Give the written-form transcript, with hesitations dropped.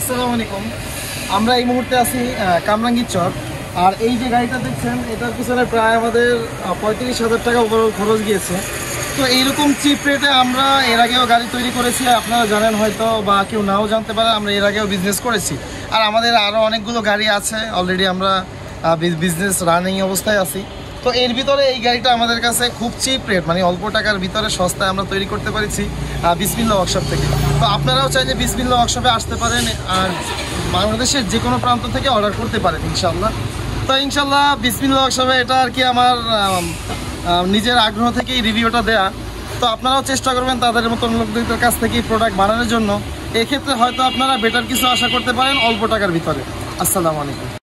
আসসালামু আলাইকুম। আমরা এই মুহূর্তে আছি কামরাঙ্গীর চর। আর এই যে গাড়িটা দেখছেন এটার পিছনে প্রায় আমাদের 35,000 টাকা ওভারঅল খরচ গিয়েছে। তো এইরকম চিপ রেটে আমরা এর আগেও গাড়ি তৈরি করেছি, আপনারা জানেন হয়তো বা কেউ নাও জানতে পারে। আমরা এর আগেও বিজনেস করেছি, আর আমাদের আরও অনেকগুলো গাড়ি আছে অলরেডি। আমরা বিজনেস রানিং অবস্থায় আছি। তো এর ভিতরে এই গাড়িটা আমাদের কাছে খুব চিপ রেট, মানে অল্প টাকার ভিতরে সস্তায় আমরা তৈরি করতে পেরেছি বিসমিল্লাহ ওয়ার্কশপ থেকে। তো আপনারাও চাইলে বিসমিল্লাহ ওয়ার্কশপে আসতে পারেন আর বাংলাদেশের যে কোনো প্রান্ত থেকে অর্ডার করতে পারেন ইনশাল্লাহ। তো ইনশাল্লাহ বিসমিল্লাহ ওয়ার্কশপে এটা আর কি আমার নিজের আগ্রহ থেকেই রিভিউটা দেয়া। তো আপনারাও চেষ্টা করবেন তাদের মতন লোকদের কাছ থেকেই প্রোডাক্ট বানানোর জন্য। এক্ষেত্রে হয়তো আপনারা বেটার কিছু আশা করতে পারেন অল্প টাকার ভিতরে। আসসালামু আলাইকুম।